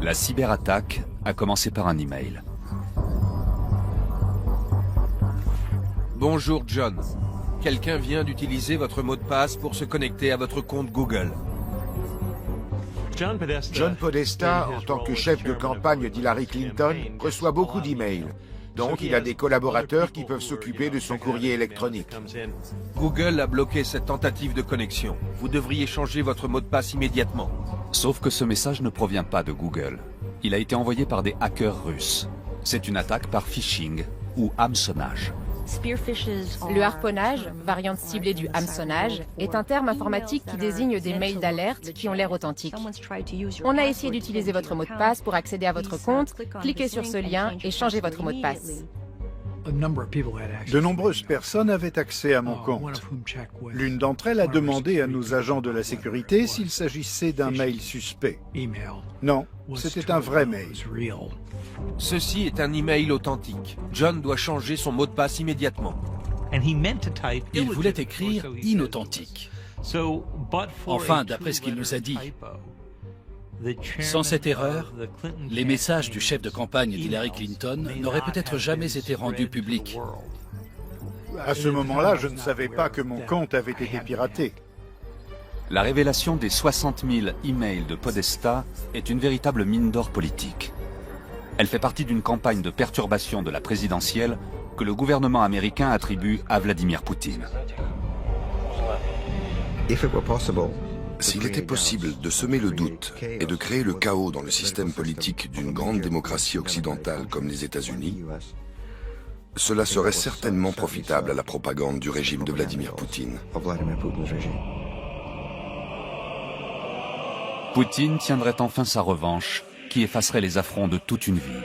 La cyberattaque a commencé par un email. Bonjour John. Quelqu'un vient d'utiliser votre mot de passe pour se connecter à votre compte Google. John Podesta, en tant que chef de campagne d'Hillary Clinton, reçoit beaucoup d'emails. Donc il a des collaborateurs qui peuvent s'occuper de son courrier électronique. Google a bloqué cette tentative de connexion. Vous devriez changer votre mot de passe immédiatement. Sauf que ce message ne provient pas de Google. Il a été envoyé par des hackers russes. C'est une attaque par phishing ou hameçonnage. Le harponnage, variante ciblée du hameçonnage, est un terme informatique qui désigne des mails d'alerte qui ont l'air authentiques. On a essayé d'utiliser votre mot de passe pour accéder à votre compte, cliquez sur ce lien et changez votre mot de passe. De nombreuses personnes avaient accès à mon compte. L'une d'entre elles a demandé à nos agents de la sécurité s'il s'agissait d'un mail suspect. Non, c'était un vrai mail. Ceci est un email authentique. John doit changer son mot de passe immédiatement. Il voulait écrire inauthentique. Enfin, d'après ce qu'il nous a dit. Sans cette erreur, les messages du chef de campagne d'Hillary Clinton n'auraient peut-être jamais été rendus publics. À ce moment-là, je ne savais pas que mon compte avait été piraté. La révélation des 60 000 emails de Podesta est une véritable mine d'or politique. Elle fait partie d'une campagne de perturbation de la présidentielle que le gouvernement américain attribue à Vladimir Poutine. S'il était possible de semer le doute et de créer le chaos dans le système politique d'une grande démocratie occidentale comme les États-Unis, cela serait certainement profitable à la propagande du régime de Vladimir Poutine. Poutine tiendrait enfin sa revanche, qui effacerait les affronts de toute une vie.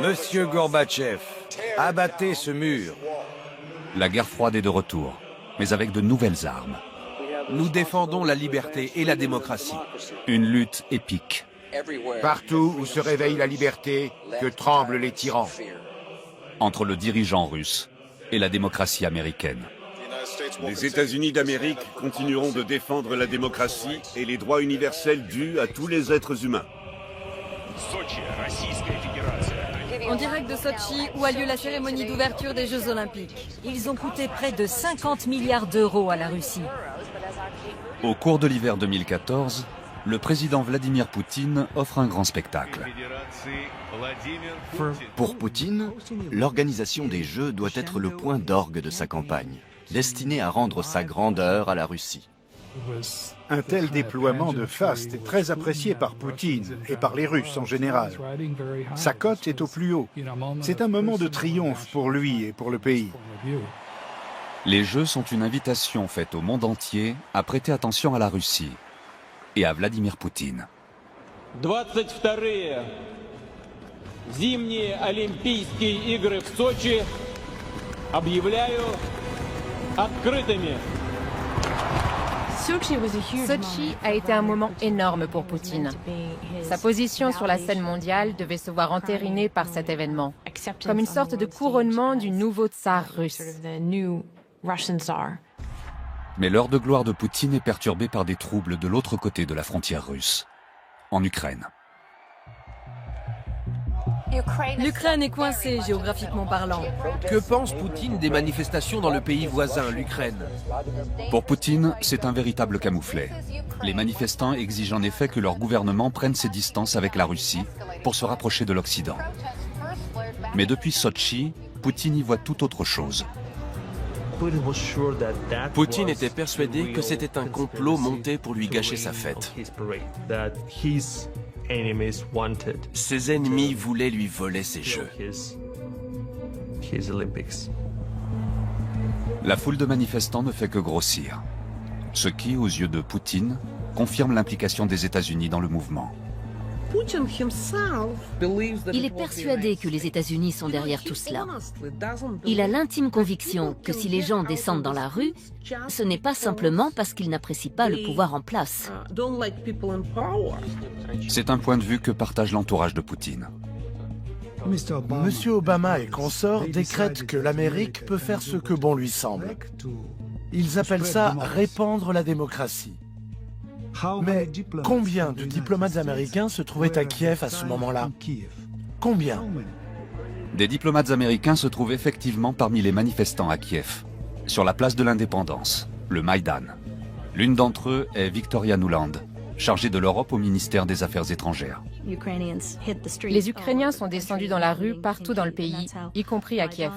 Monsieur Gorbatchev, abattez ce mur. La guerre froide est de retour, mais avec de nouvelles armes. Nous défendons la liberté et la démocratie. Une lutte épique. Partout où se réveille la liberté, que tremblent les tyrans. Entre le dirigeant russe et la démocratie américaine. Les États-Unis d'Amérique continueront de défendre la démocratie et les droits universels dus à tous les êtres humains. En direct de Sotchi, où a lieu la cérémonie d'ouverture des Jeux Olympiques. Ils ont coûté près de 50 milliards d'euros à la Russie. Au cours de l'hiver 2014, le président Vladimir Poutine offre un grand spectacle. Pour Poutine, l'organisation des Jeux doit être le point d'orgue de sa campagne, destiné à rendre sa grandeur à la Russie. Un tel déploiement de faste est très apprécié par Poutine et par les Russes en général. Sa cote est au plus haut. C'est un moment de triomphe pour lui et pour le pays. Les Jeux sont une invitation faite au monde entier à prêter attention à la Russie et à Vladimir Poutine. 22-е зимние Олимпийские игры в Сочи объявляю открытыми. Sotchi a été un moment énorme pour Poutine. Sa position sur la scène mondiale devait se voir entérinée par cet événement, comme une sorte de couronnement du nouveau tsar russe. Mais l'heure de gloire de Poutine est perturbée par des troubles de l'autre côté de la frontière russe, en Ukraine. L'Ukraine est coincée, géographiquement parlant. Que pense Poutine des manifestations dans le pays voisin, l'Ukraine? Pour Poutine, c'est un véritable camouflet. Les manifestants exigent en effet que leur gouvernement prenne ses distances avec la Russie pour se rapprocher de l'Occident. Mais depuis Sotchi, Poutine y voit tout autre chose. Poutine était persuadé que c'était un complot monté pour lui gâcher sa fête. Ses ennemis voulaient lui voler ses Jeux. La foule de manifestants ne fait que grossir, ce qui, aux yeux de Poutine, confirme l'implication des États-Unis dans le mouvement. Il est persuadé que les États-Unis sont derrière tout cela. Il a l'intime conviction que si les gens descendent dans la rue, ce n'est pas simplement parce qu'ils n'apprécient pas le pouvoir en place. C'est un point de vue que partage l'entourage de Poutine. Monsieur Obama et consorts décrètent que l'Amérique peut faire ce que bon lui semble. Ils appellent ça répandre la démocratie. Mais combien de diplomates américains se trouvaient à Kiev à ce moment-là? Combien? Des diplomates américains se trouvent effectivement parmi les manifestants à Kiev, sur la place de l'Indépendance, le Maïdan. L'une d'entre eux est Victoria Nuland, chargée de l'Europe au ministère des Affaires étrangères. Les Ukrainiens sont descendus dans la rue partout dans le pays, y compris à Kiev.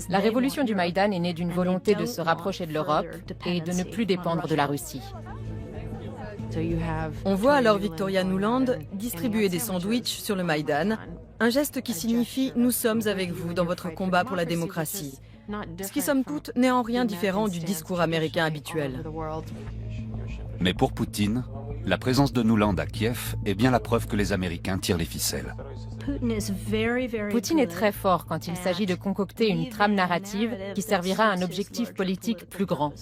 La révolution du Maïdan est née d'une volonté de se rapprocher de l'Europe et de ne plus dépendre de la Russie. On voit alors Victoria Nuland distribuer des sandwichs sur le Maïdan, un geste qui signifie « nous sommes avec vous dans votre combat pour la démocratie ». Ce qui, somme toute, n'est en rien différent du discours américain habituel. Mais pour Poutine, la présence de Nuland à Kiev est bien la preuve que les Américains tirent les ficelles. Poutine est très fort quand il s'agit de concocter une trame narrative qui servira à un objectif politique plus grand.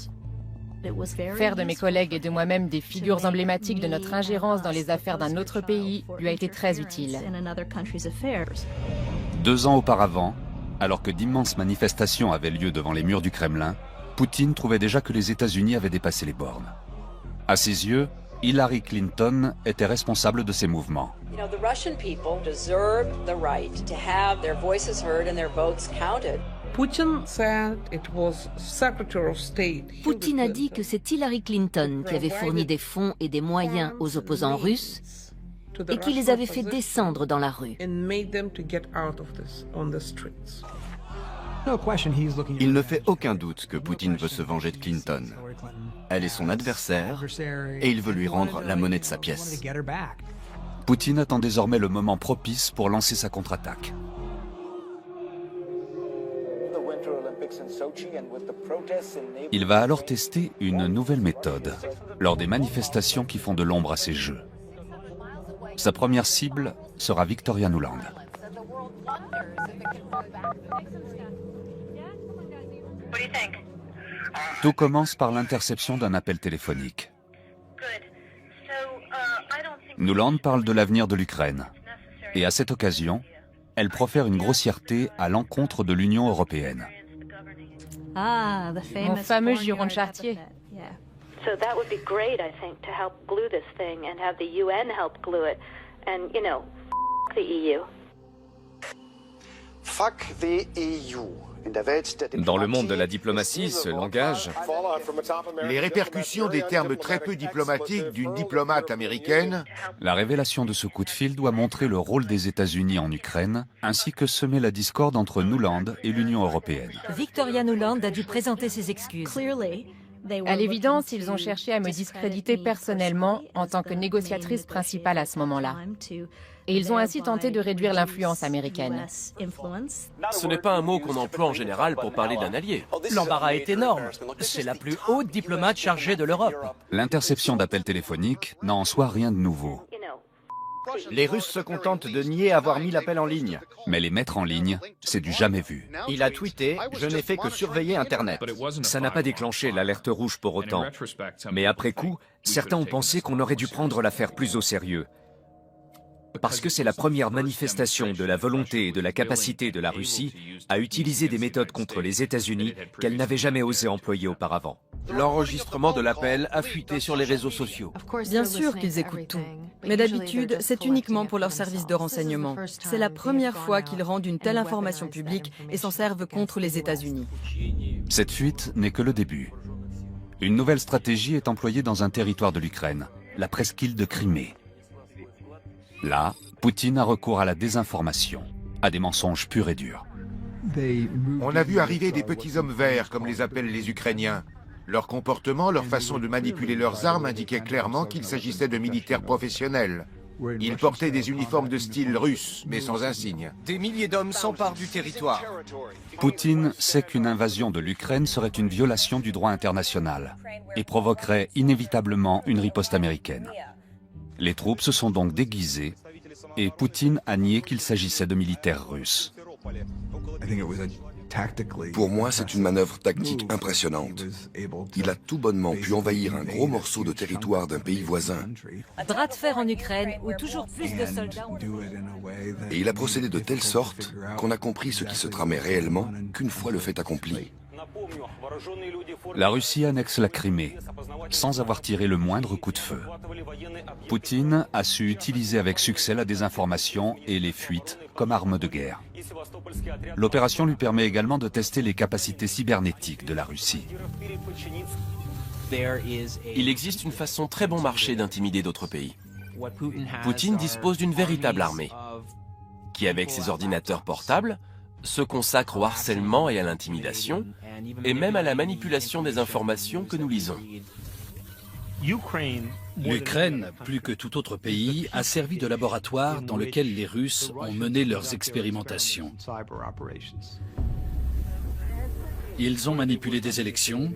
Faire de mes collègues et de moi-même des figures emblématiques de notre ingérence dans les affaires d'un autre pays lui a été très utile. 2 ans auparavant, alors que d'immenses manifestations avaient lieu devant les murs du Kremlin, Poutine trouvait déjà que les États-Unis avaient dépassé les bornes. À ses yeux, Hillary Clinton était responsable de ces mouvements. Poutine a dit que c'est Hillary Clinton qui avait fourni des fonds et des moyens aux opposants russes et qui les avait fait descendre dans la rue. Il ne fait aucun doute que Poutine veut se venger de Clinton. Elle est son adversaire et il veut lui rendre la monnaie de sa pièce. Poutine attend désormais le moment propice pour lancer sa contre-attaque. Il va alors tester une nouvelle méthode lors des manifestations qui font de l'ombre à ses jeux. Sa première cible sera Victoria Nuland. Tout commence par l'interception d'un appel téléphonique. Nuland parle de l'avenir de l'Ukraine. Et à cette occasion, elle profère une grossièreté à l'encontre de l'Union européenne. Mon fameux juron de Chartier. So that would be great, I think, to help glue this thing and have the UN help glue it. And, you know, the EU. Fuck the EU. Dans le monde de la diplomatie, ce langage... Les répercussions des termes très peu diplomatiques d'une diplomate américaine... La révélation de ce coup de fil doit montrer le rôle des États-Unis en Ukraine, ainsi que semer la discorde entre Nuland et l'Union européenne. Victoria Nuland a dû présenter ses excuses. À l'évidence, ils ont cherché à me discréditer personnellement en tant que négociatrice principale à ce moment-là. Et ils ont ainsi tenté de réduire l'influence américaine. Ce n'est pas un mot qu'on emploie en général pour parler d'un allié. L'embarras est énorme. C'est la plus haute diplomate chargée de l'Europe. L'interception d'appels téléphoniques n'a en soi rien de nouveau. Les Russes se contentent de nier avoir mis l'appel en ligne. Mais les mettre en ligne, c'est du jamais vu. Il a tweeté « Je n'ai fait que surveiller Internet ». Ça n'a pas déclenché l'alerte rouge pour autant. Mais après coup, certains ont pensé qu'on aurait dû prendre l'affaire plus au sérieux. Parce que c'est la première manifestation de la volonté et de la capacité de la Russie à utiliser des méthodes contre les États-Unis qu'elle n'avait jamais osé employer auparavant. L'enregistrement de l'appel a fuité sur les réseaux sociaux. Bien sûr qu'ils écoutent tout. Mais d'habitude, c'est uniquement pour leur service de renseignement. C'est la première fois qu'ils rendent une telle information publique et s'en servent contre les États-Unis. Cette fuite n'est que le début. Une nouvelle stratégie est employée dans un territoire de l'Ukraine, la presqu'île de Crimée. Là, Poutine a recours à la désinformation, à des mensonges purs et durs. On a vu arriver des petits hommes verts, comme les appellent les Ukrainiens. Leur comportement, leur façon de manipuler leurs armes indiquaient clairement qu'il s'agissait de militaires professionnels. Ils portaient des uniformes de style russe, mais sans insigne. Des milliers d'hommes s'emparent du territoire. Poutine sait qu'une invasion de l'Ukraine serait une violation du droit international et provoquerait inévitablement une riposte américaine. Les troupes se sont donc déguisées et Poutine a nié qu'il s'agissait de militaires russes. Pour moi, c'est une manœuvre tactique impressionnante. Il a tout bonnement pu envahir un gros morceau de territoire d'un pays voisin. Bras de fer en Ukraine, où toujours plus de soldats... Et il a procédé de telle sorte qu'on a compris ce qui se tramait réellement qu'une fois le fait accompli. La Russie annexe la Crimée, sans avoir tiré le moindre coup de feu. Poutine a su utiliser avec succès la désinformation et les fuites comme arme de guerre. L'opération lui permet également de tester les capacités cybernétiques de la Russie. Il existe une façon très bon marché d'intimider d'autres pays. Poutine dispose d'une véritable armée, qui avec ses ordinateurs portables, se consacre au harcèlement et à l'intimidation, et même à la manipulation des informations que nous lisons. L'Ukraine, plus que tout autre pays, a servi de laboratoire dans lequel les Russes ont mené leurs expérimentations. Ils ont manipulé des élections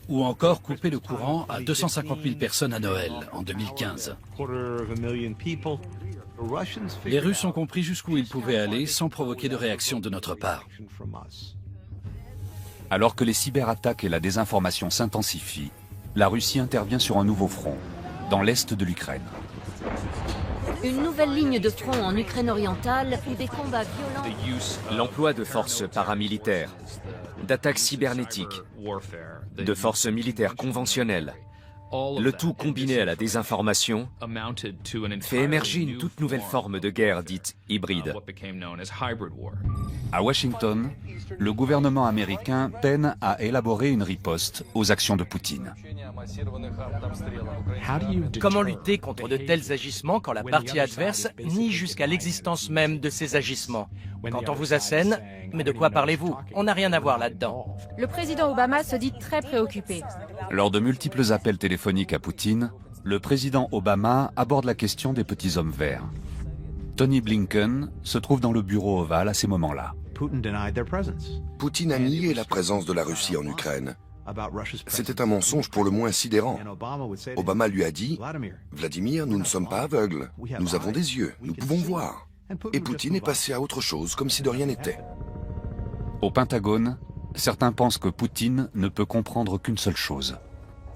ou encore coupé le courant à 250 000 personnes à Noël en 2015. Les Russes ont compris jusqu'où ils pouvaient aller sans provoquer de réaction de notre part. Alors que les cyberattaques et la désinformation s'intensifient, la Russie intervient sur un nouveau front, dans l'est de l'Ukraine. Une nouvelle ligne de front en Ukraine orientale où des combats violents... L'emploi de forces paramilitaires, d'attaques cybernétiques, de forces militaires conventionnelles, le tout combiné à la désinformation, fait émerger une toute nouvelle forme de guerre dite hybride. À Washington, le gouvernement américain peine à élaborer une riposte aux actions de Poutine. Comment lutter contre de tels agissements quand la partie adverse nie jusqu'à l'existence même de ces agissements? Quand on vous assène, mais de quoi parlez-vous? On n'a rien à voir là-dedans. Le président Obama se dit très préoccupé. Lors de multiples appels téléphoniques à Poutine, le président Obama aborde la question des petits hommes verts. Tony Blinken se trouve dans le bureau ovale à ces moments-là. Poutine a nié la présence de la Russie en Ukraine. C'était un mensonge pour le moins sidérant. Obama lui a dit « Vladimir, nous ne sommes pas aveugles. Nous avons des yeux, nous pouvons voir. » Et Poutine est passé à autre chose, comme si de rien n'était. Au Pentagone, certains pensent que Poutine ne peut comprendre qu'une seule chose,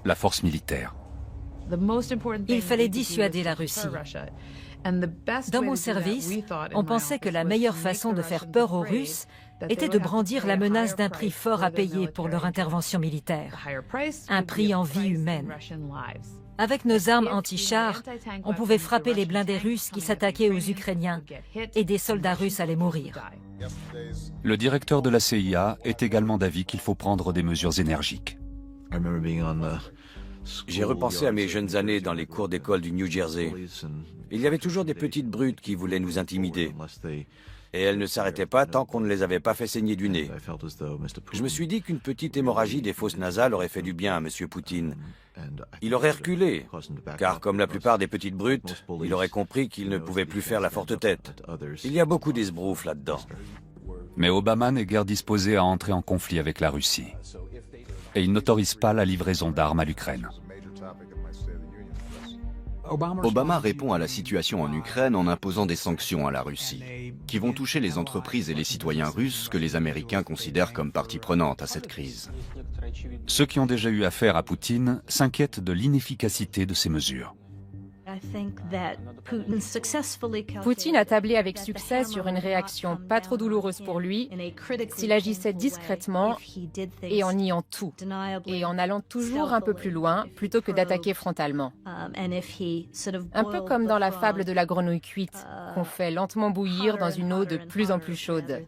la force militaire. Il fallait dissuader la Russie. Dans mon service, on pensait que la meilleure façon de faire peur aux Russes était de brandir la menace d'un prix fort à payer pour leur intervention militaire, un prix en vie humaine. Avec nos armes anti-chars, on pouvait frapper les blindés russes qui s'attaquaient aux Ukrainiens et des soldats russes allaient mourir. Le directeur de la CIA est également d'avis qu'il faut prendre des mesures énergiques. J'ai repensé à mes jeunes années dans les cours d'école du New Jersey. Il y avait toujours des petites brutes qui voulaient nous intimider. Et elles ne s'arrêtaient pas tant qu'on ne les avait pas fait saigner du nez. Je me suis dit qu'une petite hémorragie des fosses nasales aurait fait du bien à M. Poutine. Il aurait reculé, car comme la plupart des petites brutes, il aurait compris qu'il ne pouvait plus faire la forte tête. Il y a beaucoup d'esbroufs là-dedans. Mais Obama n'est guère disposé à entrer en conflit avec la Russie. Et il n'autorise pas la livraison d'armes à l'Ukraine. Obama répond à la situation en Ukraine en imposant des sanctions à la Russie, qui vont toucher les entreprises et les citoyens russes que les Américains considèrent comme partie prenante à cette crise. Ceux qui ont déjà eu affaire à Poutine s'inquiètent de l'inefficacité de ces mesures. Poutine a tablé avec succès sur une réaction pas trop douloureuse pour lui s'il agissait discrètement et en niant tout, et en allant toujours un peu plus loin plutôt que d'attaquer frontalement. Un peu comme dans la fable de la grenouille cuite, qu'on fait lentement bouillir dans une eau de plus en plus chaude.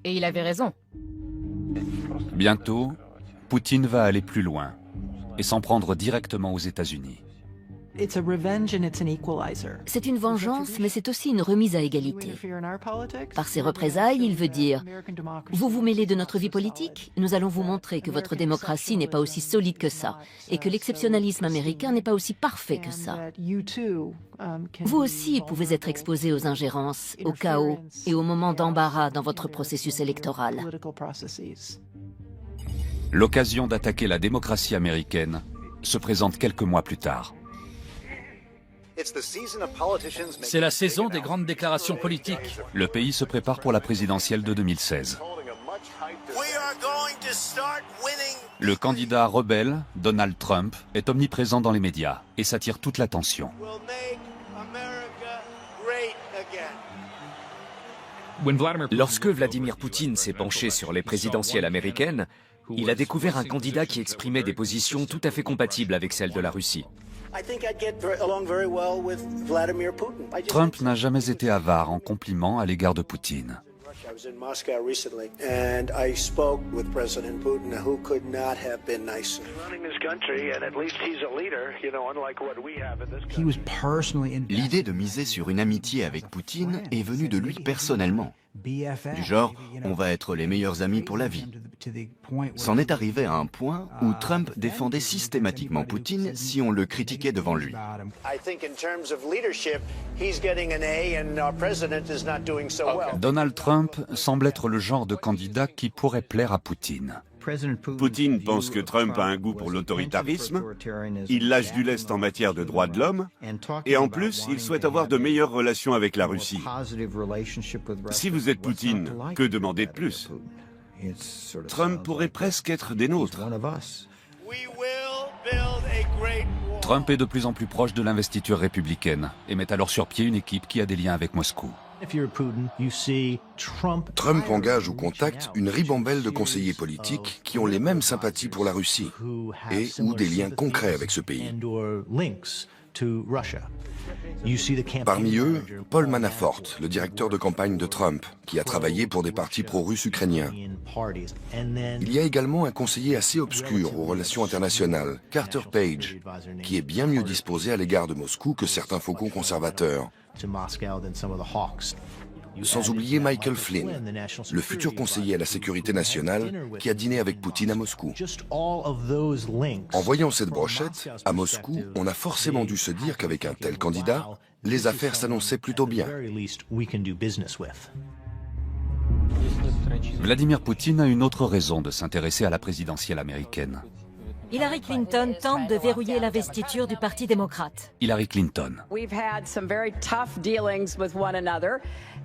Et il avait raison. Bientôt, Poutine va aller plus loin et s'en prendre directement aux États-Unis. C'est une vengeance, mais c'est aussi une remise à égalité. Par ses représailles, il veut dire « Vous vous mêlez de notre vie politique? Nous allons vous montrer que votre démocratie n'est pas aussi solide que ça, et que l'exceptionnalisme américain n'est pas aussi parfait que ça. Vous aussi pouvez être exposé aux ingérences, au chaos et aux moments d'embarras dans votre processus électoral. » L'occasion d'attaquer la démocratie américaine se présente quelques mois plus tard. C'est la saison des grandes déclarations politiques. Le pays se prépare pour la présidentielle de 2016. Le candidat rebelle, Donald Trump, est omniprésent dans les médias et s'attire toute l'attention. Lorsque Vladimir Poutine s'est penché sur les présidentielles américaines, il a découvert un candidat qui exprimait des positions tout à fait compatibles avec celles de la Russie. Trump n'a jamais été avare en compliments à l'égard de Poutine. L'idée de miser sur une amitié avec Poutine est venue de lui personnellement. Du genre, on va être les meilleurs amis pour la vie. C'en est arrivé à un point où Trump défendait systématiquement Poutine si on le critiquait devant lui. Donald Trump semble être le genre de candidat qui pourrait plaire à Poutine. Poutine pense que Trump a un goût pour l'autoritarisme, il lâche du lest en matière de droits de l'homme, et en plus, il souhaite avoir de meilleures relations avec la Russie. Si vous êtes Poutine, que demander de plus? Trump pourrait presque être des nôtres. Trump est de plus en plus proche de l'investiture républicaine et met alors sur pied une équipe qui a des liens avec Moscou. Trump engage ou contacte une ribambelle de conseillers politiques qui ont les mêmes sympathies pour la Russie et ou des liens concrets avec ce pays. Parmi eux, Paul Manafort, le directeur de campagne de Trump, qui a travaillé pour des partis pro-russes ukrainiens. Il y a également un conseiller assez obscur aux relations internationales, Carter Page, qui est bien mieux disposé à l'égard de Moscou que certains faucons conservateurs. Sans oublier Michael Flynn, le futur conseiller à la sécurité nationale qui a dîné avec Poutine à Moscou. En voyant cette brochette, à Moscou, on a forcément dû se dire qu'avec un tel candidat, les affaires s'annonçaient plutôt bien. Vladimir Poutine a une autre raison de s'intéresser à la présidentielle américaine. Hillary Clinton tente de verrouiller l'investiture du Parti démocrate. Hillary Clinton. We've had some very tough dealings with one another,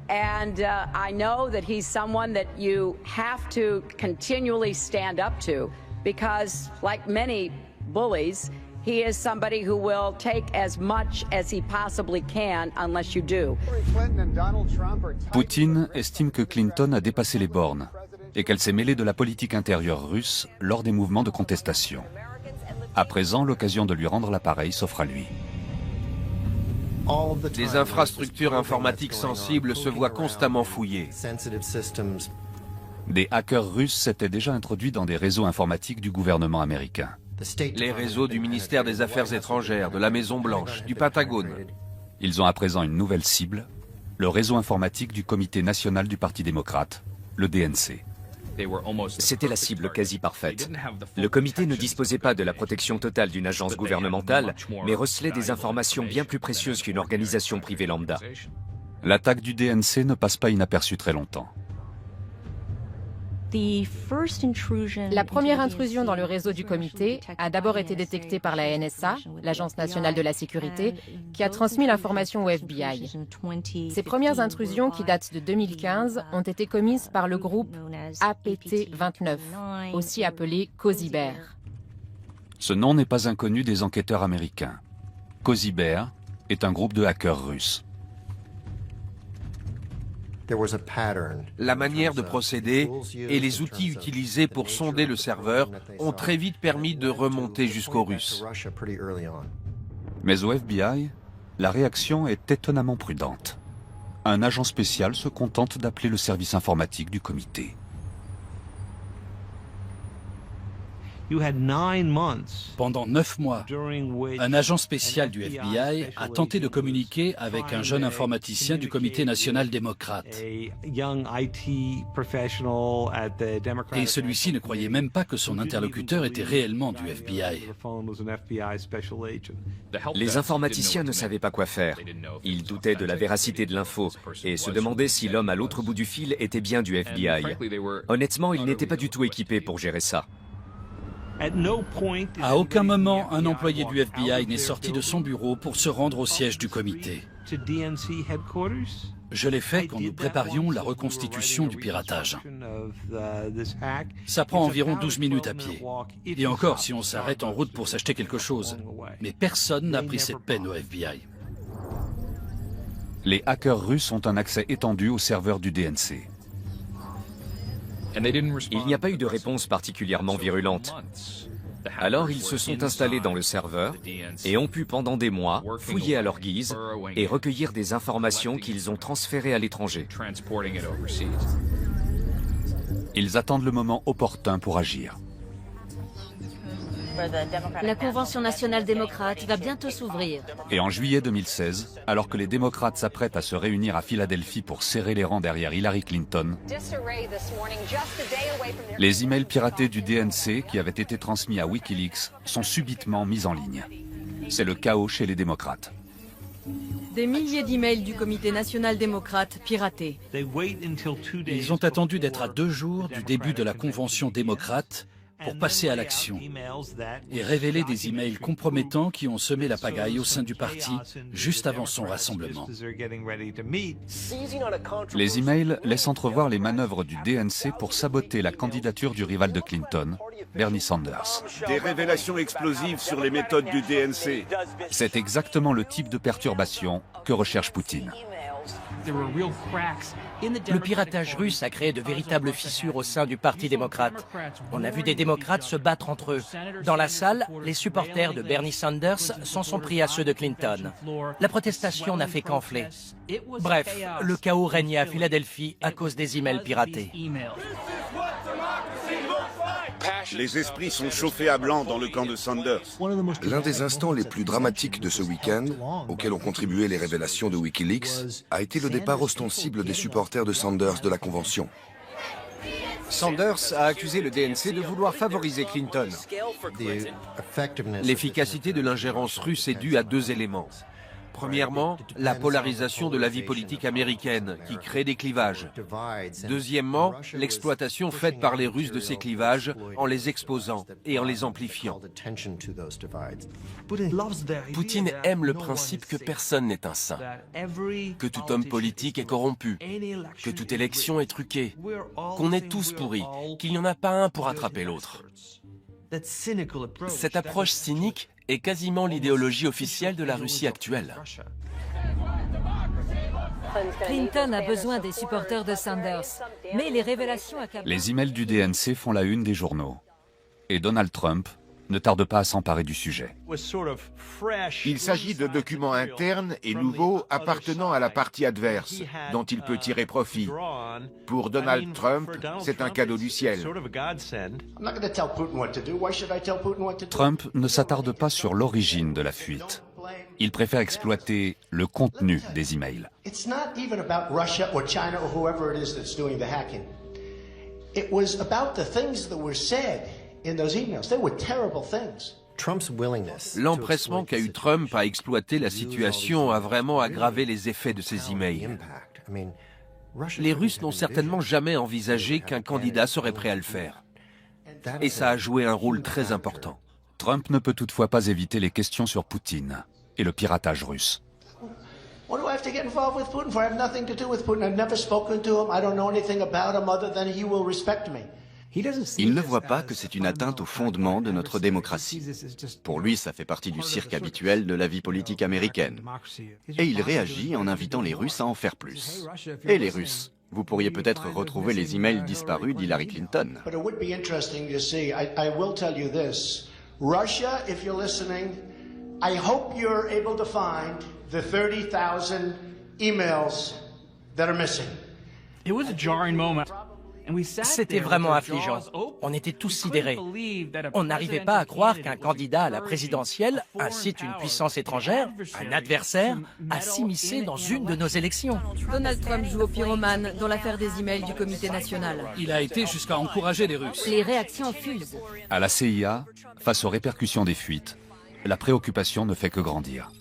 and I know that he's someone that you have to continually stand up to, because like many bullies, he is somebody who will take as much as he possibly can unless you do. Poutine estime que Clinton a dépassé les bornes et qu'elle s'est mêlée de la politique intérieure russe lors des mouvements de contestation. À présent, l'occasion de lui rendre l'appareil s'offre à lui. Des infrastructures informatiques sensibles se voient constamment fouillées. Des hackers russes s'étaient déjà introduits dans des réseaux informatiques du gouvernement américain. Les réseaux du ministère des Affaires étrangères, de la Maison-Blanche, du Pentagone. Ils ont à présent une nouvelle cible, le réseau informatique du Comité national du Parti démocrate, le DNC. C'était la cible quasi parfaite. Le comité ne disposait pas de la protection totale d'une agence gouvernementale, mais recelait des informations bien plus précieuses qu'une organisation privée lambda. L'attaque du DNC ne passe pas inaperçue très longtemps. La première intrusion dans le réseau du comité a d'abord été détectée par la NSA, l'Agence nationale de la sécurité, qui a transmis l'information au FBI. Ces premières intrusions, qui datent de 2015, ont été commises par le groupe APT-29, aussi appelé Cozy Bear. Ce nom n'est pas inconnu des enquêteurs américains. Cozy Bear est un groupe de hackers russes. La manière de procéder et les outils utilisés pour sonder le serveur ont très vite permis de remonter jusqu'aux Russes. Mais au FBI, la réaction est étonnamment prudente. Un agent spécial se contente d'appeler le service informatique du comité. Pendant 9 mois, un agent spécial du FBI a tenté de communiquer avec un jeune informaticien du Comité national démocrate. Et celui-ci ne croyait même pas que son interlocuteur était réellement du FBI. Les informaticiens ne savaient pas quoi faire. Ils doutaient de la véracité de l'info et se demandaient si l'homme à l'autre bout du fil était bien du FBI. Honnêtement, ils n'étaient pas du tout équipés pour gérer ça. À aucun moment, un employé du FBI n'est sorti de son bureau pour se rendre au siège du comité. Je l'ai fait quand nous préparions la reconstitution du piratage. Ça prend environ 12 minutes à pied. Et encore si on s'arrête en route pour s'acheter quelque chose. Mais personne n'a pris cette peine au FBI. Les hackers russes ont un accès étendu aux serveurs du DNC. Il n'y a pas eu de réponse particulièrement virulente. Alors ils se sont installés dans le serveur et ont pu pendant des mois fouiller à leur guise et recueillir des informations qu'ils ont transférées à l'étranger. Ils attendent le moment opportun pour agir. La Convention nationale démocrate va bientôt s'ouvrir. Et en juillet 2016, alors que les démocrates s'apprêtent à se réunir à Philadelphie pour serrer les rangs derrière Hillary Clinton, les emails piratés du DNC qui avaient été transmis à Wikileaks sont subitement mis en ligne. C'est le chaos chez les démocrates. Des milliers d'emails du Comité national démocrate piratés. Ils ont attendu d'être à 2 jours du début de la Convention démocrate pour passer à l'action et révéler des emails compromettants qui ont semé la pagaille au sein du parti juste avant son rassemblement. Les emails laissent entrevoir les manœuvres du DNC pour saboter la candidature du rival de Clinton, Bernie Sanders. Des révélations explosives sur les méthodes du DNC. C'est exactement le type de perturbation que recherche Poutine. Le piratage russe a créé de véritables fissures au sein du Parti démocrate. On a vu des démocrates se battre entre eux. Dans la salle, les supporters de Bernie Sanders s'en sont pris à ceux de Clinton. La protestation n'a fait qu'enfler. Bref, le chaos régnait à Philadelphie à cause des emails piratés. Les esprits sont chauffés à blanc dans le camp de Sanders. L'un des instants les plus dramatiques de ce week-end, auquel ont contribué les révélations de Wikileaks, a été le départ ostensible des supporters de Sanders de la Convention. Sanders a accusé le DNC de vouloir favoriser Clinton. L'efficacité de l'ingérence russe est due à 2 éléments. Premièrement, la polarisation de la vie politique américaine, qui crée des clivages. Deuxièmement, l'exploitation faite par les Russes de ces clivages en les exposant et en les amplifiant. Poutine aime le principe que personne n'est un saint, que tout homme politique est corrompu, que toute élection est truquée, qu'on est tous pourris, qu'il n'y en a pas un pour attraper l'autre. Cette approche cynique est quasiment l'idéologie officielle de la Russie actuelle. Clinton a besoin des supporters de Sanders, mais les révélations accablantes... Les emails du DNC font la une des journaux. Et Donald Trump ne tarde pas à s'emparer du sujet. Il s'agit de documents internes et nouveaux appartenant à la partie adverse, dont il peut tirer profit. Pour Donald Trump, c'est un cadeau du ciel. Trump ne s'attarde pas sur l'origine de la fuite. Il préfère exploiter le contenu des emails. It's not even about Russia or China or whoever it is that's doing the hacking. It was about the things that were said in those emails. They were terrible things. L'empressement qu'a eu Trump à exploiter la situation a vraiment aggravé les effets de ces emails. Les Russes n'ont certainement jamais envisagé qu'un candidat serait prêt à le faire. Et ça a joué un rôle très important. Trump ne peut toutefois pas éviter les questions sur Poutine et le piratage russe. What do I have to get involved with Putin for? I have nothing to do with Putin. I've never spoken to him. I don't know anything about him other than he will respect me. Il ne voit pas que c'est une atteinte au fondement de notre démocratie. Pour lui, ça fait partie du cirque habituel de la vie politique américaine. Et il réagit en invitant les Russes à en faire plus. Et les Russes, vous pourriez peut-être retrouver les emails disparus d'Hillary Clinton. But it would be interesting to see. I will tell you this. Russia, if you're listening, I hope you're able to find the 30,000 emails that are missing. It was a jarring moment. C'était vraiment affligeant. On était tous sidérés. On n'arrivait pas à croire qu'un candidat à la présidentielle incite une puissance étrangère, un adversaire, à s'immiscer dans une de nos élections. Donald Trump joue au pyromane dans l'affaire des emails du Comité national. Il a été jusqu'à encourager les Russes. Les réactions fusent. À la CIA, face aux répercussions des fuites, la préoccupation ne fait que grandir.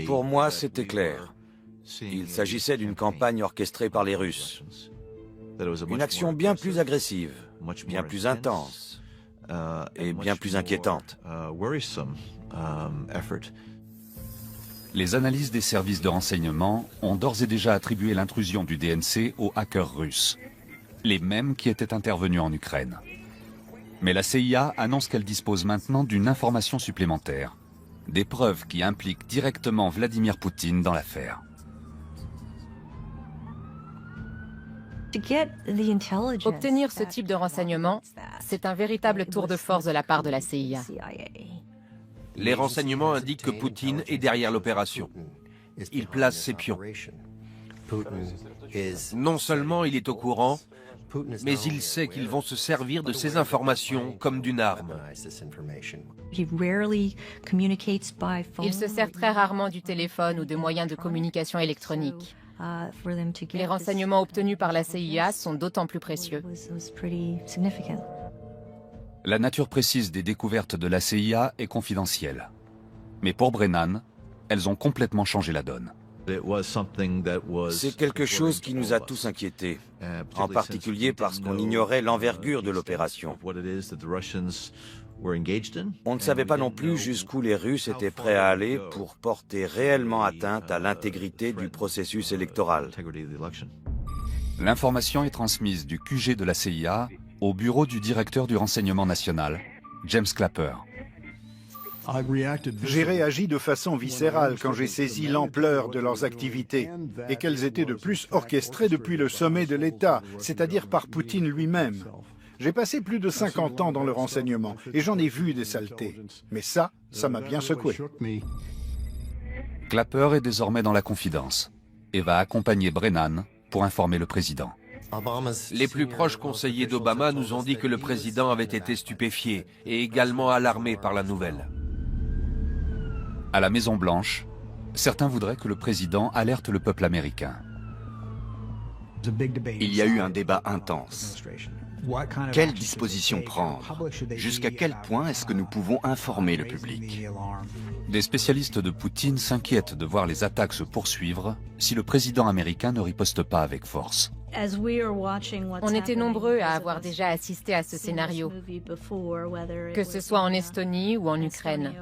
Pour moi, c'était clair. Il s'agissait d'une campagne orchestrée par les Russes. Une action bien plus agressive, bien plus intense et bien plus inquiétante. Les analyses des services de renseignement ont d'ores et déjà attribué l'intrusion du DNC aux hackers russes, les mêmes qui étaient intervenus en Ukraine. Mais la CIA annonce qu'elle dispose maintenant d'une information supplémentaire, Des preuves qui impliquent directement Vladimir Poutine dans l'affaire. Obtenir ce type de renseignements, c'est un véritable tour de force de la part de la CIA. Les renseignements indiquent que Poutine est derrière l'opération. Il place ses pions. Non seulement il est au courant, mais il sait qu'ils vont se servir de ces informations comme d'une arme. Il se sert très rarement du téléphone ou de moyens de communication électronique. Les renseignements obtenus par la CIA sont d'autant plus précieux. La nature précise des découvertes de la CIA est confidentielle. Mais pour Brennan, elles ont complètement changé la donne. C'est quelque chose qui nous a tous inquiétés, en particulier parce qu'on ignorait l'envergure de l'opération. On ne savait pas non plus jusqu'où les Russes étaient prêts à aller pour porter réellement atteinte à l'intégrité du processus électoral. L'information est transmise du QG de la CIA au bureau du directeur du renseignement national, James Clapper. J'ai réagi de façon viscérale quand j'ai saisi l'ampleur de leurs activités et qu'elles étaient de plus orchestrées depuis le sommet de l'État, c'est-à-dire par Poutine lui-même. J'ai passé plus de 50 ans dans le renseignement et j'en ai vu des saletés. Mais ça m'a bien secoué. Clapper est désormais dans la confidence et va accompagner Brennan pour informer le président. Les plus proches conseillers d'Obama nous ont dit que le président avait été stupéfié et également alarmé par la nouvelle. À la Maison-Blanche, certains voudraient que le président alerte le peuple américain. Il y a eu un débat intense. Quelles dispositions prendre? Jusqu'à quel point est-ce que nous pouvons informer le public? Des spécialistes de Poutine s'inquiètent de voir les attaques se poursuivre si le président américain ne riposte pas avec force. On était nombreux à avoir déjà assisté à ce scénario, que ce soit en Estonie ou en Ukraine.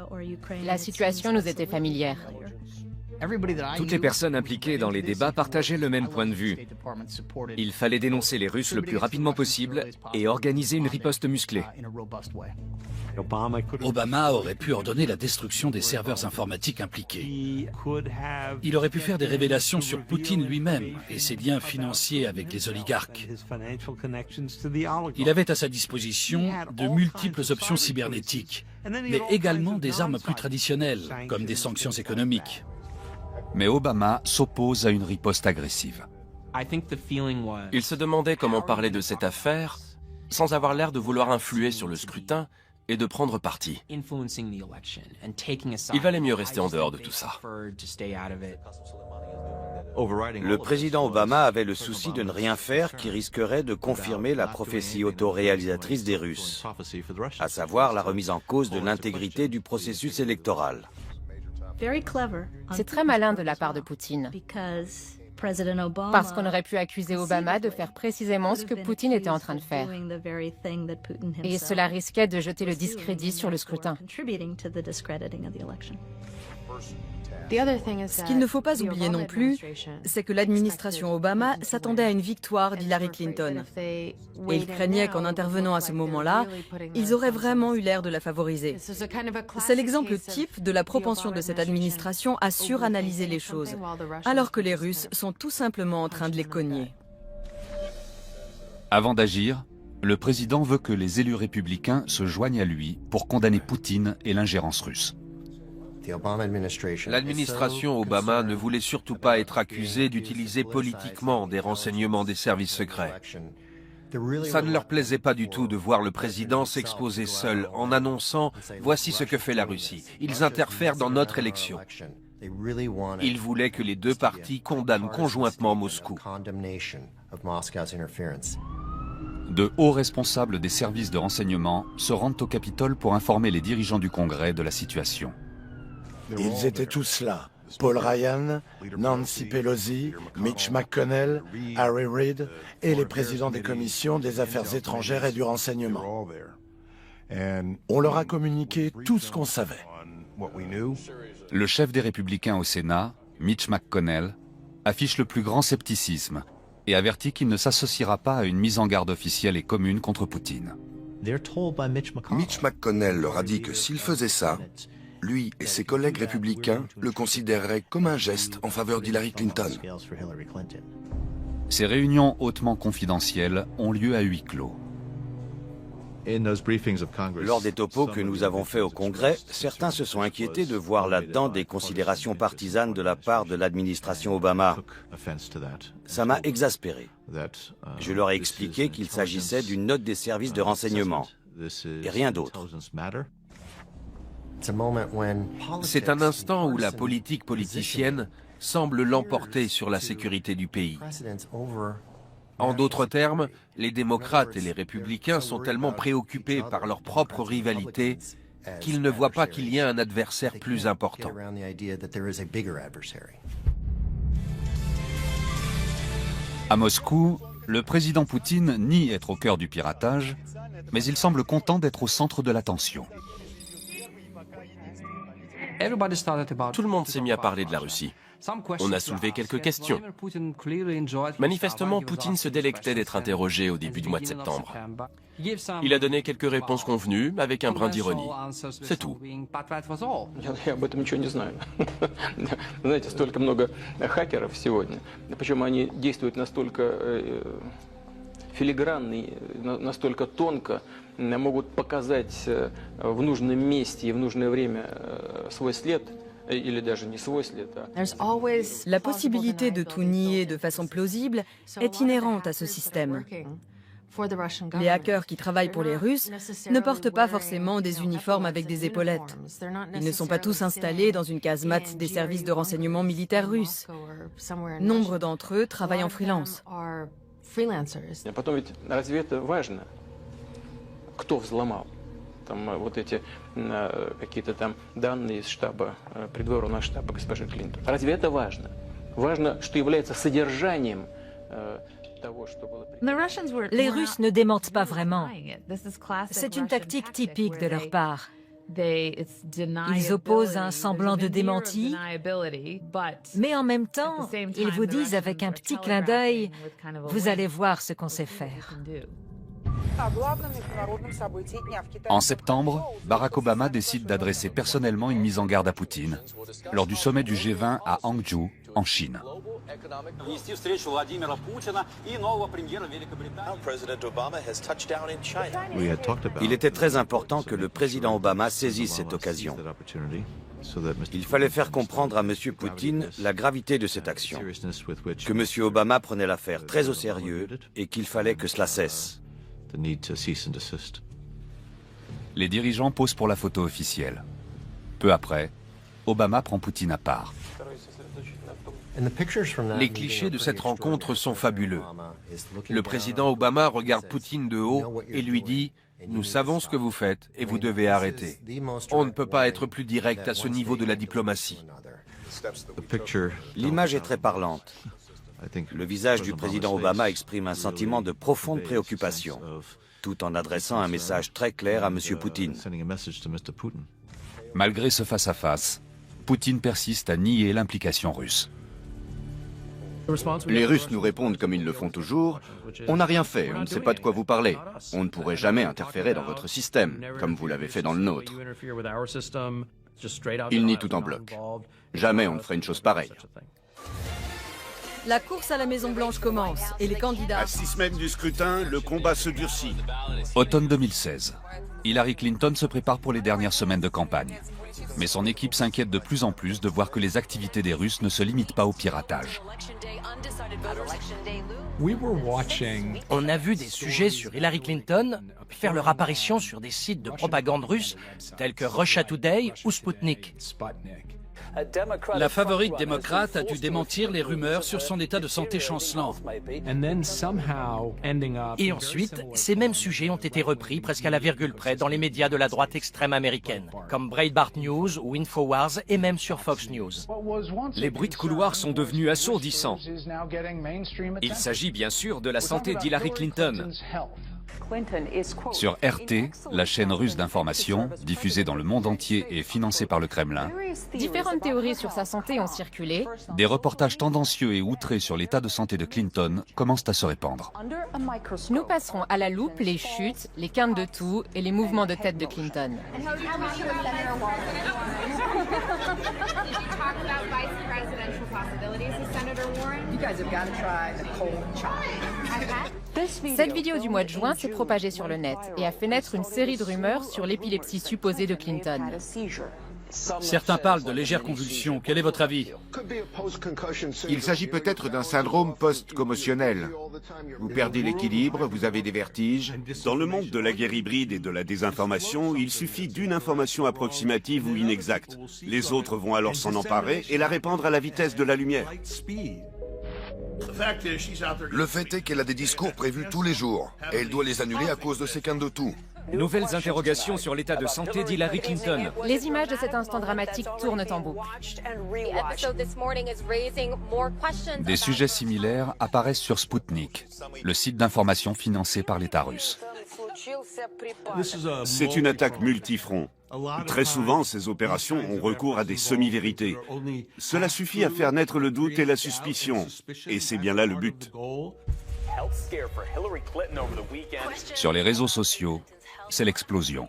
La situation nous était familière. Toutes les personnes impliquées dans les débats partageaient le même point de vue. Il fallait dénoncer les Russes le plus rapidement possible et organiser une riposte musclée. Obama aurait pu ordonner la destruction des serveurs informatiques impliqués. Il aurait pu faire des révélations sur Poutine lui-même et ses liens financiers avec les oligarques. Il avait à sa disposition de multiples options cybernétiques, mais également des armes plus traditionnelles, comme des sanctions économiques. Mais Obama s'oppose à une riposte agressive. Il se demandait comment parler de cette affaire sans avoir l'air de vouloir influer sur le scrutin et de prendre parti. Il valait mieux rester en dehors de tout ça. Le président Obama avait le souci de ne rien faire qui risquerait de confirmer la prophétie autoréalisatrice des Russes, à savoir la remise en cause de l'intégrité du processus électoral. C'est très malin de la part de Poutine, parce qu'on aurait pu accuser Obama de faire précisément ce que Poutine était en train de faire. Et cela risquait de jeter le discrédit sur le scrutin. Ce qu'il ne faut pas oublier non plus, c'est que l'administration Obama s'attendait à une victoire d'Hillary Clinton. Et ils craignaient qu'en intervenant à ce moment-là, ils auraient vraiment eu l'air de la favoriser. C'est l'exemple type de la propension de cette administration à suranalyser les choses, alors que les Russes sont tout simplement en train de les cogner. Avant d'agir, le président veut que les élus républicains se joignent à lui pour condamner Poutine et l'ingérence russe. L'administration Obama ne voulait surtout pas être accusée d'utiliser politiquement des renseignements des services secrets. Ça ne leur plaisait pas du tout de voir le président s'exposer seul en annonçant « Voici ce que fait la Russie. Ils interfèrent dans notre élection ». Ils voulaient que les deux partis condamnent conjointement Moscou. De hauts responsables des services de renseignement se rendent au Capitole pour informer les dirigeants du Congrès de la situation. Ils étaient tous là. Paul Ryan, Nancy Pelosi, Mitch McConnell, Harry Reid et les présidents des commissions des affaires étrangères et du renseignement. On leur a communiqué tout ce qu'on savait. Le chef des Républicains au Sénat, Mitch McConnell, affiche le plus grand scepticisme et avertit qu'il ne s'associera pas à une mise en garde officielle et commune contre Poutine. Mitch McConnell leur a dit que s'ils faisaient ça, cela risquerait de lui et ses collègues républicains le considéreraient comme un geste en faveur d'Hillary Clinton. Ces réunions hautement confidentielles ont lieu à huis clos. Lors des topos que nous avons faits au Congrès, certains se sont inquiétés de voir là-dedans des considérations partisanes de la part de l'administration Obama. Ça m'a exaspéré. Je leur ai expliqué qu'il s'agissait d'une note des services de renseignement et rien d'autre. C'est un instant où la politique politicienne semble l'emporter sur la sécurité du pays. En d'autres termes, les démocrates et les républicains sont tellement préoccupés par leur propre rivalité qu'ils ne voient pas qu'il y a un adversaire plus important. À Moscou, le président Poutine nie être au cœur du piratage, mais il semble content d'être au centre de l'attention. Tout le monde s'est mis à parler de la Russie. On a soulevé quelques questions. Manifestement, Poutine se délectait d'être interrogé au début du mois de septembre. Il a donné quelques réponses convenues, avec un brin d'ironie. C'est tout. могут показать в нужном месте и в нужное время свой след, или даже не свой след. La possibilité de tout nier de façon plausible est inhérente à ce système. Les hackers qui travaillent pour les Russes ne portent pas forcément des uniformes avec des épaulettes. Ils ne sont pas tous installés dans une casemate des services de renseignement militaires russes. Nombre d'entre eux travaillent en freelance. Потом ведь разве это важно? Кто взломал? Там вот эти какие-то там данные из штаба, придворного штаба госпожи Клинтон. Разве это важно? Важно, что является содержанием того, что было. Les Russes ne démentent pas vraiment. C'est une tactique typique de leur part. Ils opposent un semblant de démenti, mais en même temps, ils vous disent avec un petit clin d'œil, vous allez voir ce qu'on sait faire. En septembre, Barack Obama décide d'adresser personnellement une mise en garde à Poutine lors du sommet du G20 à Hangzhou, en Chine. Il était très important que le président Obama saisisse cette occasion. Il fallait faire comprendre à M. Poutine la gravité de cette action, que M. Obama prenait l'affaire très au sérieux et qu'il fallait que cela cesse. Les dirigeants posent pour la photo officielle. Peu après, Obama prend Poutine à part. Les clichés de cette rencontre sont fabuleux. Le président Obama regarde Poutine de haut et lui dit « Nous savons ce que vous faites et vous devez arrêter. On ne peut pas être plus direct à ce niveau de la diplomatie. » L'image est très parlante. Le visage du président Obama exprime un sentiment de profonde préoccupation, tout en adressant un message très clair à M. Poutine. Malgré ce face-à-face, Poutine persiste à nier l'implication russe. Les Russes nous répondent comme ils le font toujours. On n'a rien fait, on ne sait pas de quoi vous parlez. On ne pourrait jamais interférer dans votre système, comme vous l'avez fait dans le nôtre. Ils nient tout en bloc. Jamais on ne ferait une chose pareille. La course à la Maison-Blanche commence et les candidats... À 6 semaines du scrutin, le combat se durcit. Automne 2016. Hillary Clinton se prépare pour les dernières semaines de campagne. Mais son équipe s'inquiète de plus en plus de voir que les activités des Russes ne se limitent pas au piratage. On a vu des sujets sur Hillary Clinton faire leur apparition sur des sites de propagande russe tels que Russia Today ou Sputnik. La favorite démocrate a dû démentir les rumeurs sur son état de santé chancelant. Et ensuite, ces mêmes sujets ont été repris presque à la virgule près dans les médias de la droite extrême américaine, comme Breitbart News ou Infowars et même sur Fox News. Les bruits de couloir sont devenus assourdissants. Il s'agit bien sûr de la santé d'Hillary Clinton. Sur RT, la chaîne russe d'information, diffusée dans le monde entier et financée par le Kremlin, différentes théories sur sa santé ont circulé. Des reportages tendancieux et outrés sur l'état de santé de Clinton commencent à se répandre. Nous passerons à la loupe les chutes, les quintes de toux et les mouvements de tête de Clinton. Cette vidéo du mois de juin s'est propagée sur le net et a fait naître une série de rumeurs sur l'épilepsie supposée de Clinton. Certains parlent de légères convulsions. Quel est votre avis? Il s'agit peut-être d'un syndrome post-commotionnel. Vous perdez l'équilibre, vous avez des vertiges. Dans le monde de la guerre hybride et de la désinformation, il suffit d'une information approximative ou inexacte. Les autres vont alors s'en emparer et la répandre à la vitesse de la lumière. Le fait est qu'elle a des discours prévus tous les jours, et elle doit les annuler à cause de ces quintes de tout. Nouvelles interrogations sur l'état de santé d'Hillary Clinton. Les images de cet instant dramatique tournent en boucle. Des sujets similaires apparaissent sur Sputnik, le site d'information financé par l'État russe. C'est une attaque multifront. Très souvent, ces opérations ont recours à des semi-vérités. Cela suffit à faire naître le doute et la suspicion. Et c'est bien là le but. Sur les réseaux sociaux, c'est l'explosion.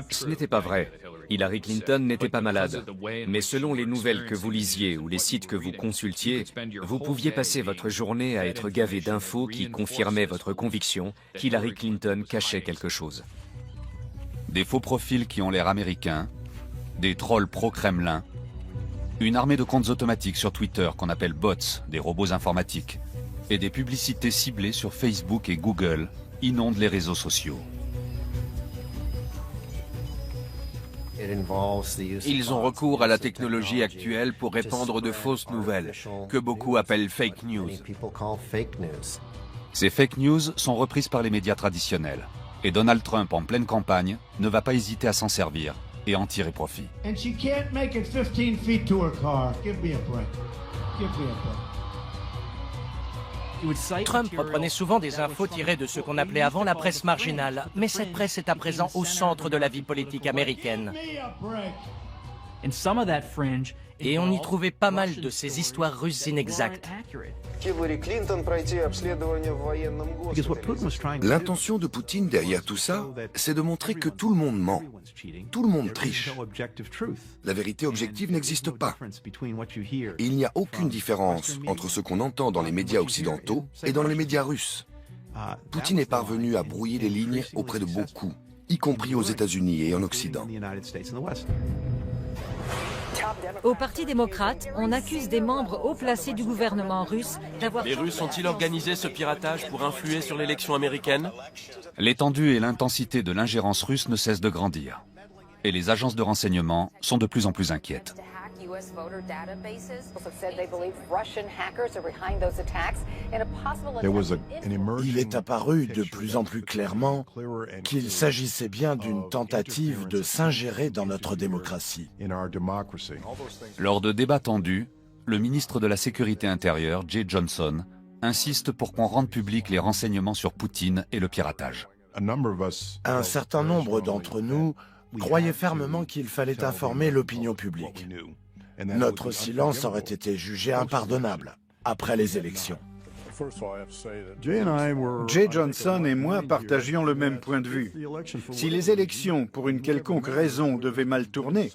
Ce n'était pas vrai. Hillary Clinton n'était pas malade. Mais selon les nouvelles que vous lisiez ou les sites que vous consultiez, vous pouviez passer votre journée à être gavé d'infos qui confirmaient votre conviction qu'Hillary Clinton cachait quelque chose. Des faux profils qui ont l'air américains, des trolls pro-Kremlin, une armée de comptes automatiques sur Twitter qu'on appelle bots, des robots informatiques, et des publicités ciblées sur Facebook et Google inondent les réseaux sociaux. Ils ont recours à la technologie actuelle pour répandre de fausses nouvelles, que beaucoup appellent fake news. Ces fake news sont reprises par les médias traditionnels. Et Donald Trump, en pleine campagne, ne va pas hésiter à s'en servir et en tirer profit. Trump reprenait souvent des infos tirées de ce qu'on appelait avant la presse marginale, mais cette presse est à présent au centre de la vie politique américaine. Et on y trouvait pas mal de ces histoires russes inexactes. L'intention de Poutine derrière tout ça, c'est de montrer que tout le monde ment. Tout le monde triche. La vérité objective n'existe pas. Et il n'y a aucune différence entre ce qu'on entend dans les médias occidentaux et dans les médias russes. Poutine est parvenu à brouiller les lignes auprès de beaucoup, y compris aux États-Unis et en Occident. Au Parti démocrate, on accuse des membres haut placés du gouvernement russe d'avoir... Les Russes ont-ils organisé ce piratage pour influer sur l'élection américaine? L'étendue et l'intensité de l'ingérence russe ne cessent de grandir. Et les agences de renseignement sont de plus en plus inquiètes. Il est apparu de plus en plus clairement qu'il s'agissait bien d'une tentative de s'ingérer dans notre démocratie. Lors de débats tendus, le ministre de la Sécurité intérieure, Jeh Johnson, insiste pour qu'on rende public les renseignements sur Poutine et le piratage. Un certain nombre d'entre nous croyaient fermement qu'il fallait informer l'opinion publique. Notre silence aurait été jugé impardonnable après les élections. Jeh Johnson et moi partagions le même point de vue. Si les élections, pour une quelconque raison, devaient mal tourner,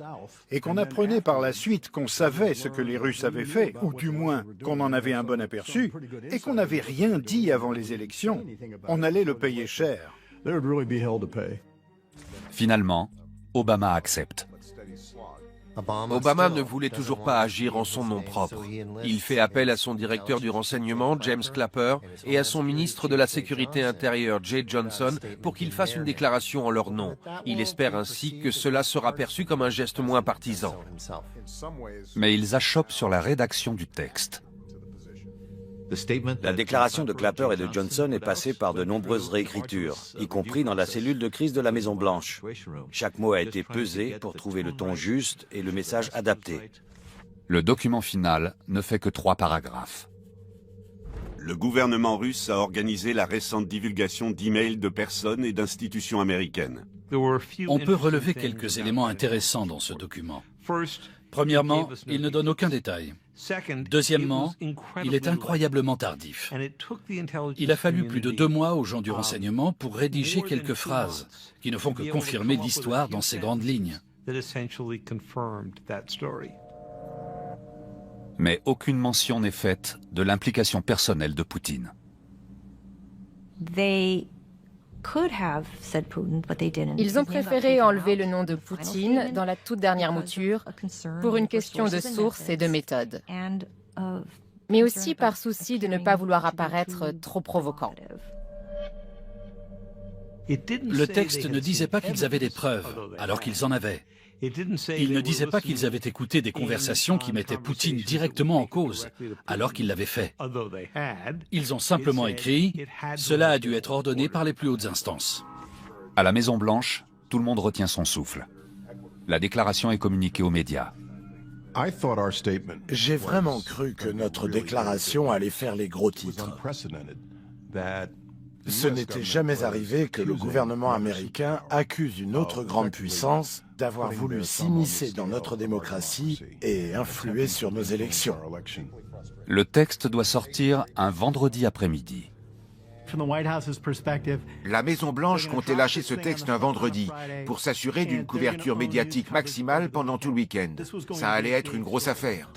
et qu'on apprenait par la suite qu'on savait ce que les Russes avaient fait, ou du moins qu'on en avait un bon aperçu, et qu'on n'avait rien dit avant les élections, on allait le payer cher. Finalement, Obama accepte. Obama ne voulait toujours pas agir en son nom propre. Il fait appel à son directeur du renseignement, James Clapper, et à son ministre de la Sécurité intérieure, Jeh Johnson, pour qu'ils fassent une déclaration en leur nom. Il espère ainsi que cela sera perçu comme un geste moins partisan. Mais ils achoppent sur la rédaction du texte. La déclaration de Clapper et de Johnson est passée par de nombreuses réécritures, y compris dans la cellule de crise de la Maison-Blanche. Chaque mot a été pesé pour trouver le ton juste et le message adapté. Le document final ne fait que 3 paragraphes. Le gouvernement russe a organisé la récente divulgation d'emails de personnes et d'institutions américaines. On peut relever quelques éléments intéressants dans ce document. Premièrement, il ne donne aucun détail. Deuxièmement, il est incroyablement tardif. Il a fallu plus de 2 mois aux gens du renseignement pour rédiger quelques phrases qui ne font que confirmer l'histoire dans ses grandes lignes. Mais aucune mention n'est faite de l'implication personnelle de Poutine. Ils ont préféré enlever le nom de Poutine dans la toute dernière mouture pour une question de source et de méthode, mais aussi par souci de ne pas vouloir apparaître trop provoquant. Le texte ne disait pas qu'ils avaient des preuves, alors qu'ils en avaient. Il ne disait pas qu'ils avaient écouté des conversations qui mettaient Poutine directement en cause, alors qu'ils l'avaient fait. Ils ont simplement écrit « Cela a dû être ordonné par les plus hautes instances ». À la Maison-Blanche, tout le monde retient son souffle. La déclaration est communiquée aux médias. J'ai vraiment cru que notre déclaration allait faire les gros titres. Ce n'était jamais arrivé que le gouvernement américain accuse une autre grande puissance d'avoir voulu s'immiscer dans notre démocratie et influer sur nos élections. Le texte doit sortir un vendredi après-midi. La Maison-Blanche comptait lâcher ce texte un vendredi pour s'assurer d'une couverture médiatique maximale pendant tout le week-end. Ça allait être une grosse affaire.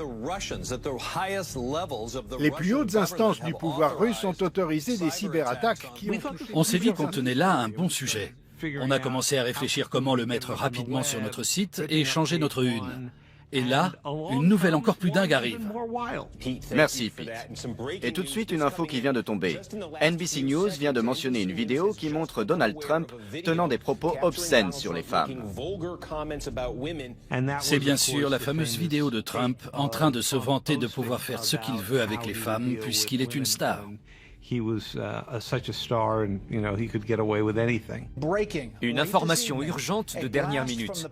Les plus hautes instances du pouvoir russe ont autorisé des cyberattaques qui ont touché... On s'est dit qu'on tenait là un bon sujet. On a commencé à réfléchir comment le mettre rapidement sur notre site et changer notre une. Et là, une nouvelle encore plus dingue arrive. Merci, Pete. Et tout de suite, une info qui vient de tomber. NBC News vient de mentionner une vidéo qui montre Donald Trump tenant des propos obscènes sur les femmes. C'est bien sûr la fameuse vidéo de Trump en train de se vanter de pouvoir faire ce qu'il veut avec les femmes puisqu'il est une star. Une information urgente de dernière minute.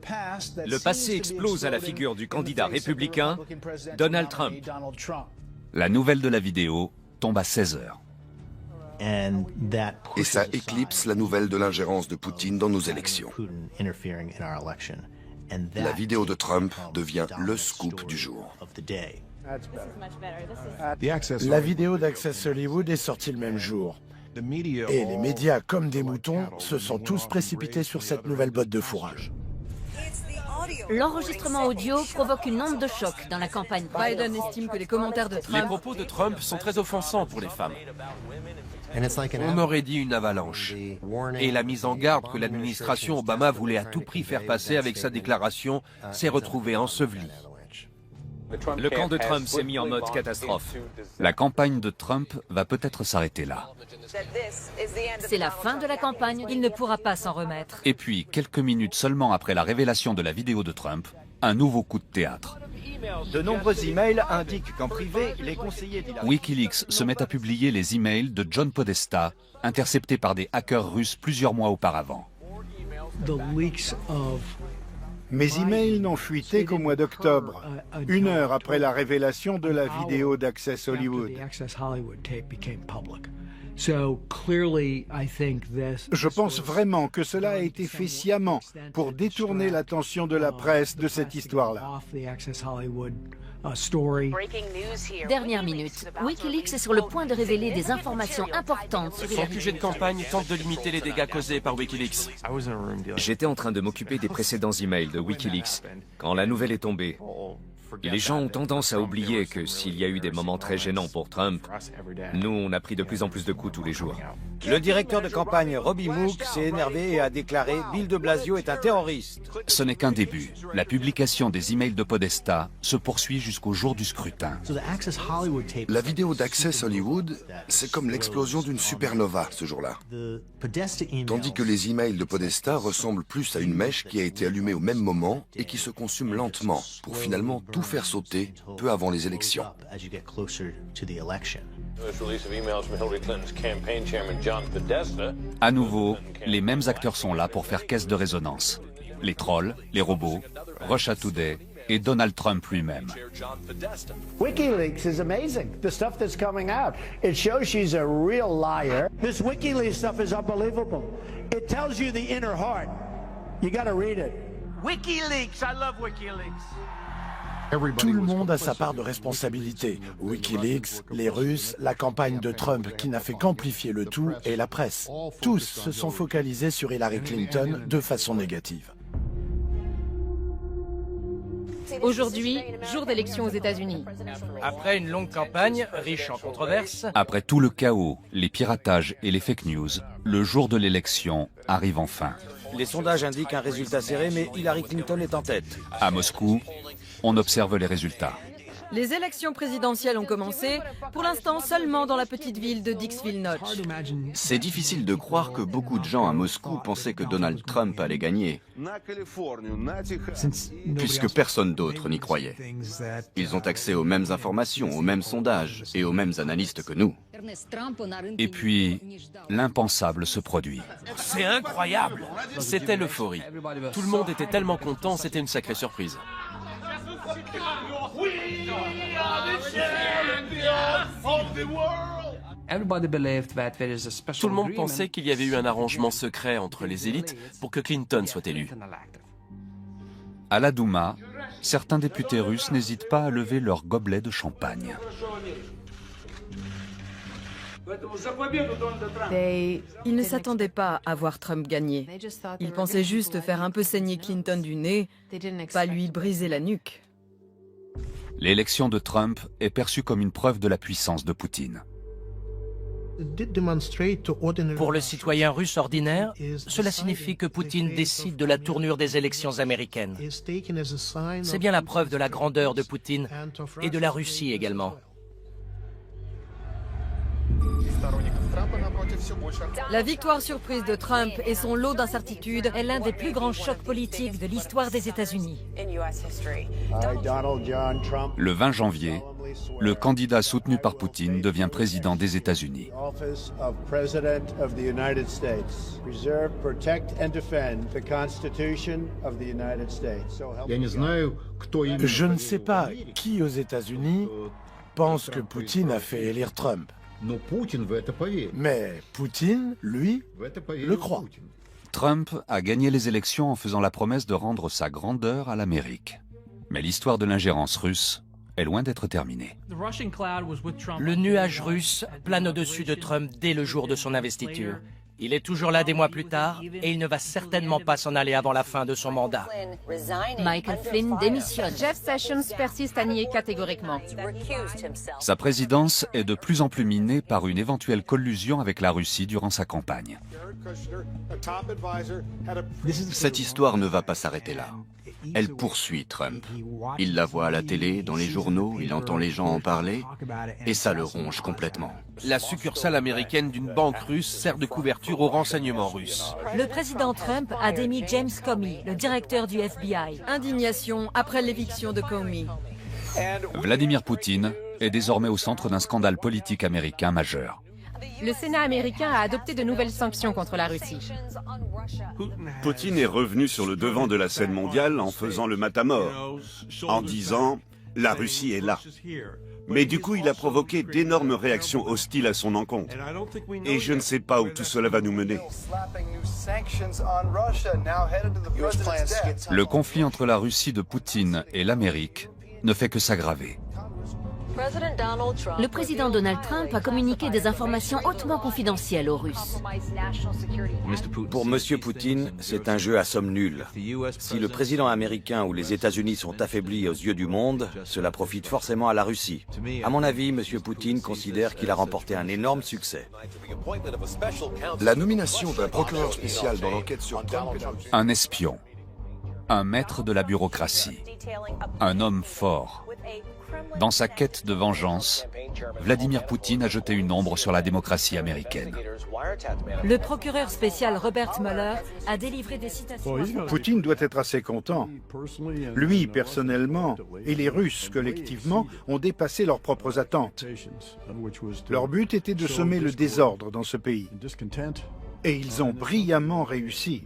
Le passé explose à la figure du candidat républicain, Donald Trump. La nouvelle de la vidéo tombe à 16 h. Et ça éclipse la nouvelle de l'ingérence de Poutine dans nos élections. La vidéo de Trump devient le scoop du jour. La vidéo d'Access Hollywood est sortie le même jour. Et les médias, comme des moutons, se sont tous précipités sur cette nouvelle botte de fourrage. L'enregistrement audio provoque une onde de choc dans la campagne. Biden estime que les commentaires de Les Trump... propos de Trump sont très offensants pour les femmes. On aurait dit une avalanche. Et la mise en garde que l'administration Obama voulait à tout prix faire passer avec sa déclaration s'est retrouvée ensevelie. Le camp de Trump s'est mis en mode catastrophe. La campagne de Trump va peut-être s'arrêter là. C'est la fin de la campagne. Il ne pourra pas s'en remettre. Et puis, quelques minutes seulement après la révélation de la vidéo de Trump, un nouveau coup de théâtre. De nombreux emails indiquent qu'en privé, les conseillers d'Hillary... Wikileaks se met à publier les emails de John Podesta, interceptés par des hackers russes plusieurs mois auparavant. Mes emails n'ont fuité qu'au mois d'octobre, 1 heure après la révélation de la vidéo d'Access Hollywood. Je pense vraiment que cela a été fait sciemment pour détourner l'attention de la presse de cette histoire-là. Dernière minute. Wikileaks est sur le point de révéler des informations importantes sur Son Hillary QG de Clinton. campagne tente de limiter les dégâts causés par Wikileaks. J'étais en train de m'occuper des précédents emails de Wikileaks quand la nouvelle est tombée. Et les gens ont tendance à oublier que s'il y a eu des moments très gênants pour Trump, nous, on a pris de plus en plus de coups tous les jours. Le directeur de campagne Robbie Mook s'est énervé et a déclaré « Bill de Blasio est un terroriste ». Ce n'est qu'un début. La publication des emails de Podesta se poursuit jusqu'au jour du scrutin. La vidéo d'Access Hollywood, c'est comme l'explosion d'une supernova ce jour-là. Tandis que les emails de Podesta ressemblent plus à une mèche qui a été allumée au même moment et qui se consume lentement pour finalement tout faire sauter peu avant les élections. À nouveau, les mêmes acteurs sont là pour faire caisse de résonance. Les trolls, les robots, Russia Today et Donald Trump lui-même. WikiLeaks is amazing. The stuff that's coming out. It shows she's a real liar. This WikiLeaks stuff is unbelievable. It tells you the inner heart. You got to read it. WikiLeaks, I love WikiLeaks. Tout le monde a sa part de responsabilité. Wikileaks, les Russes, la campagne de Trump qui n'a fait qu'amplifier le tout et la presse. Tous se sont focalisés sur Hillary Clinton de façon négative. Aujourd'hui, jour d'élection aux États-Unis. Après une longue campagne, riche en controverses, Après tout le chaos, les piratages et les fake news, le jour de l'élection arrive enfin. Les sondages indiquent un résultat serré, mais Hillary Clinton est en tête. À Moscou, on observe les résultats. Les élections présidentielles ont commencé, pour l'instant seulement dans la petite ville de Dixville Notch. C'est difficile de croire que beaucoup de gens à Moscou pensaient que Donald Trump allait gagner, puisque personne d'autre n'y croyait. Ils ont accès aux mêmes informations, aux mêmes sondages et aux mêmes analystes que nous. Et puis, l'impensable se produit. C'est incroyable! C'était l'euphorie. Tout le monde était tellement content, c'était une sacrée surprise. Tout le monde pensait qu'il y avait eu un arrangement secret entre les élites pour que Clinton soit élu. À la Douma, certains députés russes n'hésitent pas à lever leur gobelet de champagne. Ils ne s'attendaient pas à voir Trump gagner. Ils pensaient juste faire un peu saigner Clinton du nez, pas lui briser la nuque. L'élection de Trump est perçue comme une preuve de la puissance de Poutine. pour le citoyen russe ordinaire, cela signifie que Poutine décide de la tournure des élections américaines. C'est bien la preuve de la grandeur de Poutine et de la Russie également. La victoire surprise de Trump et son lot d'incertitudes est l'un des plus grands chocs politiques de l'histoire des États-Unis. Le 20 janvier, le candidat soutenu par Poutine devient président des États-Unis. Je ne sais pas qui aux États-Unis pense que Poutine a fait élire Trump. Mais Poutine, lui, le croit. Trump a gagné les élections en faisant la promesse de rendre sa grandeur à l'Amérique. Mais l'histoire de l'ingérence russe est loin d'être terminée. Le nuage russe plane au-dessus de Trump dès le jour de son investiture. Il est toujours là des mois plus tard et il ne va certainement pas s'en aller avant la fin de son mandat. Michael Flynn démissionne. Jeff Sessions persiste à nier catégoriquement. Sa présidence est de plus en plus minée par une éventuelle collusion avec la Russie durant sa campagne. Cette histoire ne va pas s'arrêter là. Elle poursuit Trump. Il la voit à la télé, dans les journaux, il entend les gens en parler, et ça le ronge complètement. La succursale américaine d'une banque russe sert de couverture aux renseignements russes. Le président Trump a démis James Comey, le directeur du FBI. Indignation après l'éviction de Comey. Vladimir Poutine est désormais au centre d'un scandale politique américain majeur. Le Sénat américain a adopté de nouvelles sanctions contre la Russie. Poutine est revenu sur le devant de la scène mondiale en faisant le matamor, en disant « la Russie est là ». Mais du coup, il a provoqué d'énormes réactions hostiles à son encontre. Et je ne sais pas où tout cela va nous mener. Le conflit entre la Russie de Poutine et l'Amérique ne fait que s'aggraver. Le président Donald Trump a communiqué des informations hautement confidentielles aux Russes. Pour M. Poutine, c'est un jeu à somme nulle. Si le président américain ou les États-Unis sont affaiblis aux yeux du monde, cela profite forcément à la Russie. À mon avis, M. Poutine considère qu'il a remporté un énorme succès. La nomination d'un procureur spécial dans l'enquête sur Trump. Un espion, un maître de la bureaucratie, un homme fort. Dans sa quête de vengeance, Vladimir Poutine a jeté une ombre sur la démocratie américaine. Le procureur spécial Robert Mueller a délivré des citations. Poutine doit être assez content. Lui, personnellement, et les Russes, collectivement, ont dépassé leurs propres attentes. Leur but était de semer le désordre dans ce pays. Et ils ont brillamment réussi.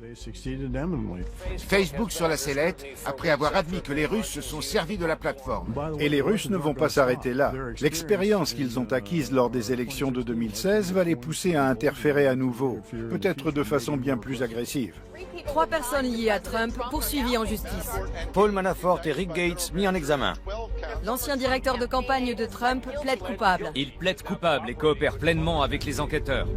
Facebook sur la sellette, après avoir admis que les Russes se sont servis de la plateforme. Et les Russes ne vont pas s'arrêter là. L'expérience qu'ils ont acquise lors des élections de 2016 va les pousser à interférer à nouveau, peut-être de façon bien plus agressive. 3 personnes liées à Trump poursuivies en justice. Paul Manafort et Rick Gates mis en examen. L'ancien directeur de campagne de Trump plaide coupable. Il plaide coupable et coopère pleinement avec les enquêteurs.